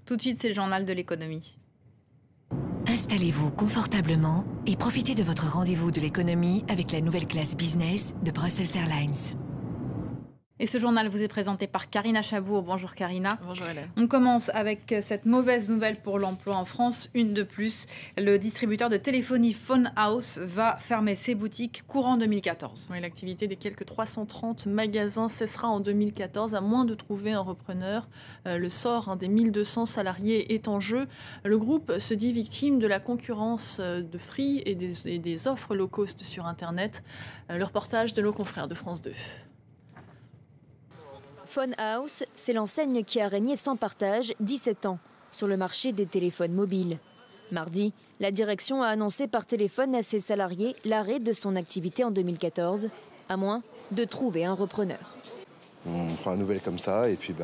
Tout de suite, c'est le journal de l'économie. Installez-vous confortablement et profitez de votre rendez-vous de l'économie avec la nouvelle classe business de Brussels Airlines. Et ce journal vous est présenté par Karina Chabour. Bonjour Karina. Bonjour Hélène. On commence avec cette mauvaise nouvelle pour l'emploi en France, une de plus. Le distributeur de téléphonie Phone House va fermer ses boutiques courant 2014. Oui, l'activité des quelques 330 magasins cessera en 2014 à moins de trouver un repreneur. Le sort des 1200 salariés est en jeu. Le groupe se dit victime de la concurrence de Free et des offres low cost sur Internet. Le reportage de nos confrères de France 2. Phone House, c'est l'enseigne qui a régné sans partage 17 ans sur le marché des téléphones mobiles. Mardi, la direction a annoncé par téléphone à ses salariés l'arrêt de son activité en 2014, à moins de trouver un repreneur. On prend la nouvelle comme ça et puis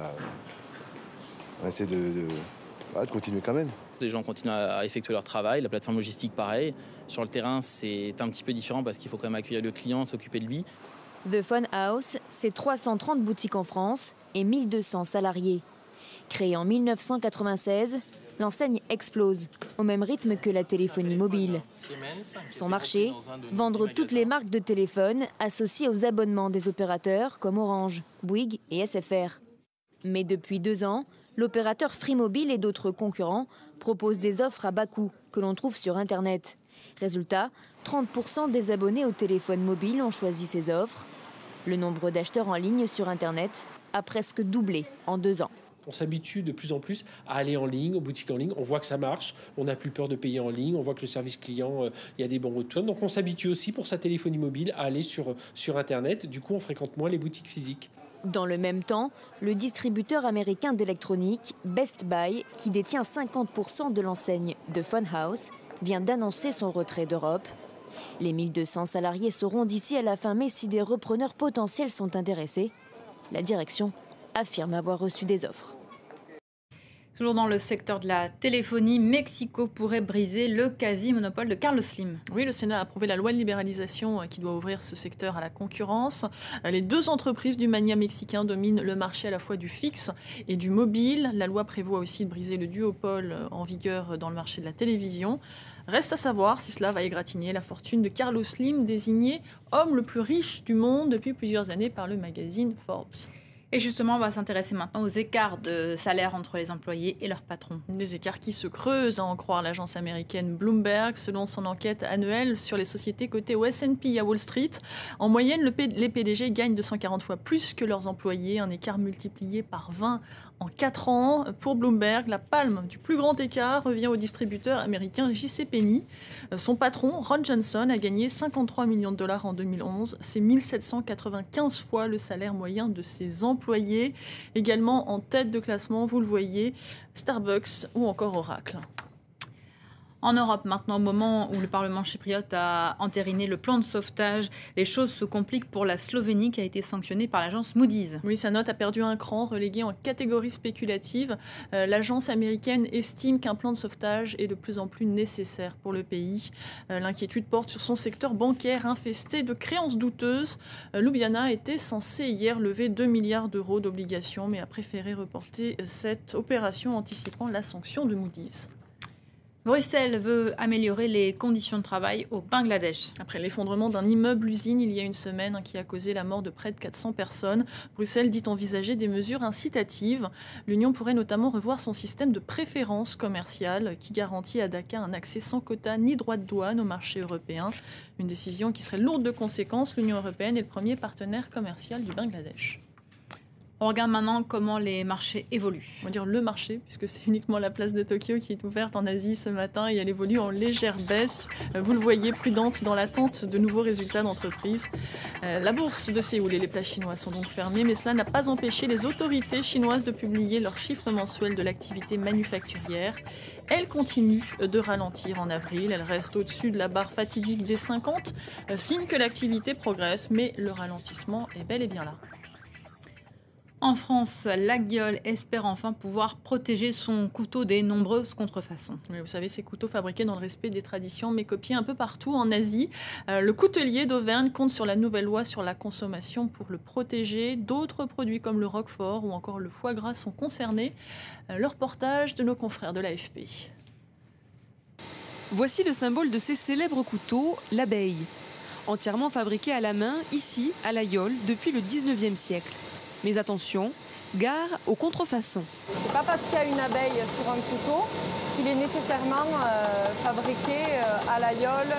on essaie de continuer quand même. Les gens continuent à effectuer leur travail, la plateforme logistique pareil. Sur le terrain, c'est un petit peu différent parce qu'il faut quand même accueillir le client, s'occuper de lui. The Phone House, c'est 330 boutiques en France et 1200 salariés. Créée en 1996, l'enseigne explose, au même rythme que la téléphonie mobile. Son marché, vendre toutes les marques de téléphone associées aux abonnements des opérateurs comme Orange, Bouygues et SFR. Mais depuis 2 ans, l'opérateur Free Mobile et d'autres concurrents proposent des offres à bas coût que l'on trouve sur Internet. Résultat, 30% des abonnés au téléphone mobile ont choisi ces offres. Le nombre d'acheteurs en ligne sur Internet a presque doublé en 2 ans. On s'habitue de plus en plus à aller en ligne, aux boutiques en ligne. On voit que ça marche, on n'a plus peur de payer en ligne, on voit que le service client, il y a des bons retours. Donc on s'habitue aussi pour sa téléphonie mobile à aller sur Internet. Du coup, on fréquente moins les boutiques physiques. Dans le même temps, le distributeur américain d'électronique Best Buy, qui détient 50% de l'enseigne de Phone House, vient d'annoncer son retrait d'Europe. Les 1200 salariés sauront d'ici à la fin mai si des repreneurs potentiels sont intéressés. La direction affirme avoir reçu des offres. Toujours dans le secteur de la téléphonie, Mexico pourrait briser le quasi-monopole de Carlos Slim. Oui, le Sénat a approuvé la loi de libéralisation qui doit ouvrir ce secteur à la concurrence. Les 2 entreprises du magnat mexicain dominent le marché à la fois du fixe et du mobile. La loi prévoit aussi de briser le duopole en vigueur dans le marché de la télévision. Reste à savoir si cela va égratigner la fortune de Carlos Slim, désigné homme le plus riche du monde depuis plusieurs années par le magazine Forbes. Et justement, on va s'intéresser maintenant aux écarts de salaire entre les employés et leurs patrons. Des écarts qui se creusent, à en croire l'agence américaine Bloomberg, selon son enquête annuelle sur les sociétés cotées au S&P à Wall Street. En moyenne, les PDG gagnent 240 fois plus que leurs employés, un écart multiplié par 20 en 4 ans. Pour Bloomberg, la palme du plus grand écart revient au distributeur américain JC Penney. Son patron, Ron Johnson, a gagné 53 millions de dollars en 2011. C'est 1795 fois le salaire moyen de ses employés. Également en tête de classement, vous le voyez, Starbucks ou encore Oracle. En Europe, maintenant, au moment où le Parlement chypriote a entériné le plan de sauvetage, les choses se compliquent pour la Slovénie qui a été sanctionnée par l'agence Moody's. Oui, sa note a perdu un cran, reléguée en catégorie spéculative. L'agence américaine estime qu'un plan de sauvetage est de plus en plus nécessaire pour le pays. L'inquiétude porte sur son secteur bancaire infesté de créances douteuses. Ljubljana était censé hier lever 2 milliards d'euros d'obligations, mais a préféré reporter cette opération anticipant la sanction de Moody's. Bruxelles veut améliorer les conditions de travail au Bangladesh. Après l'effondrement d'un immeuble-usine il y a une semaine qui a causé la mort de près de 400 personnes, Bruxelles dit envisager des mesures incitatives. L'Union pourrait notamment revoir son système de préférence commerciale qui garantit à Dhaka un accès sans quota ni droit de douane au marché européen. Une décision qui serait lourde de conséquences. L'Union européenne est le premier partenaire commercial du Bangladesh. On regarde maintenant comment les marchés évoluent. On va dire le marché, puisque c'est uniquement la place de Tokyo qui est ouverte en Asie ce matin et elle évolue en légère baisse. Vous le voyez, prudente dans l'attente de nouveaux résultats d'entreprise. La bourse de Séoul et les places chinoises sont donc fermées, mais cela n'a pas empêché les autorités chinoises de publier leurs chiffres mensuels de l'activité manufacturière. Elle continue de ralentir en avril. Elle reste au-dessus de la barre fatidique des 50, signe que l'activité progresse, mais le ralentissement est bel et bien là. En France, Laguiole espère enfin pouvoir protéger son couteau des nombreuses contrefaçons. Oui, vous savez, ces couteaux fabriqués dans le respect des traditions, mais copiés un peu partout en Asie. Le coutelier d'Auvergne compte sur la nouvelle loi sur la consommation pour le protéger. D'autres produits comme le roquefort ou encore le foie gras sont concernés. Le reportage de nos confrères de l'AFP. Voici le symbole de ces célèbres couteaux, l'abeille. Entièrement fabriqué à la main, ici, à Laguiole, depuis le 19e siècle. Mais attention, gare aux contrefaçons. C'est pas parce qu'il y a une abeille sur un couteau qu'il est nécessairement fabriqué à Laguiole,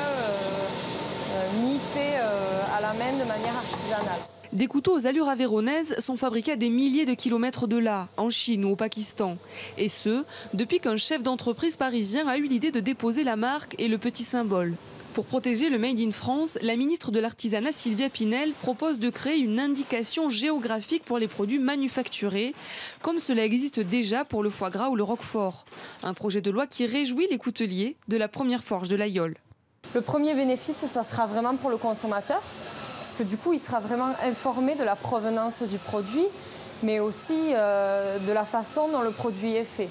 ni fait à la main de manière artisanale. Des couteaux aux allures aveyronnaises sont fabriqués à des milliers de kilomètres de là, en Chine ou au Pakistan. Et ce, depuis qu'un chef d'entreprise parisien a eu l'idée de déposer la marque et le petit symbole. Pour protéger le Made in France, la ministre de l'Artisanat Sylvia Pinel propose de créer une indication géographique pour les produits manufacturés, comme cela existe déjà pour le foie gras ou le roquefort. Un projet de loi qui réjouit les couteliers de la première forge de Laguiole. Le premier bénéfice, ça sera vraiment pour le consommateur, parce que du coup, il sera vraiment informé de la provenance du produit, mais aussi de la façon dont le produit est fait.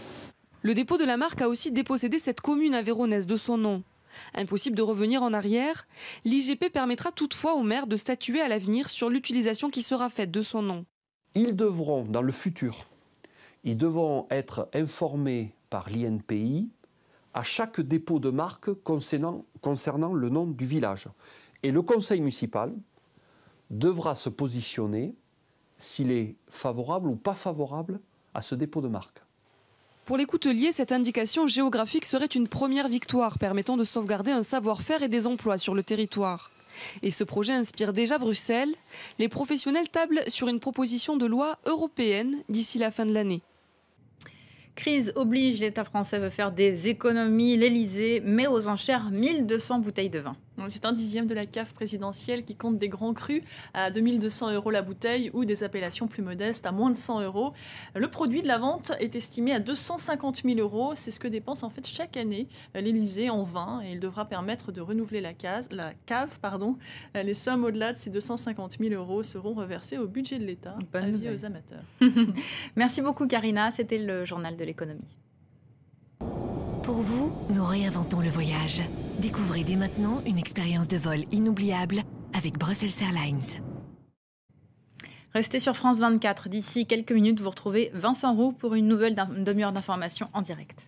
Le dépôt de la marque a aussi dépossédé cette commune aveyronnaise de son nom. Impossible de revenir en arrière, l'IGP permettra toutefois aux maires de statuer à l'avenir sur l'utilisation qui sera faite de son nom. Ils devront, dans le futur, être informés par l'INPI à chaque dépôt de marque concernant le nom du village. Et le conseil municipal devra se positionner s'il est favorable ou pas favorable à ce dépôt de marque. Pour les couteliers, cette indication géographique serait une première victoire permettant de sauvegarder un savoir-faire et des emplois sur le territoire. Et ce projet inspire déjà Bruxelles. Les professionnels tablent sur une proposition de loi européenne d'ici la fin de l'année. Crise oblige, l'État français veut faire des économies. L'Élysée met aux enchères 1200 bouteilles de vin. C'est un dixième de la cave présidentielle qui compte des grands crus à 2200 € la bouteille ou des appellations plus modestes à moins de 100 €. Le produit de la vente est estimé à 250 000 €. C'est ce que dépense en fait chaque année l'Élysée en vin et il devra permettre de renouveler la cave. Les sommes au-delà de ces 250 000 € seront reversées au budget de l'État. Avis aux amateurs. Merci beaucoup Karina, c'était le journal de l'économie. Pour vous, nous réinventons le voyage. Découvrez dès maintenant une expérience de vol inoubliable avec Brussels Airlines. Restez sur France 24. D'ici quelques minutes, vous retrouvez Vincent Roux pour une nouvelle demi-heure d'information en direct.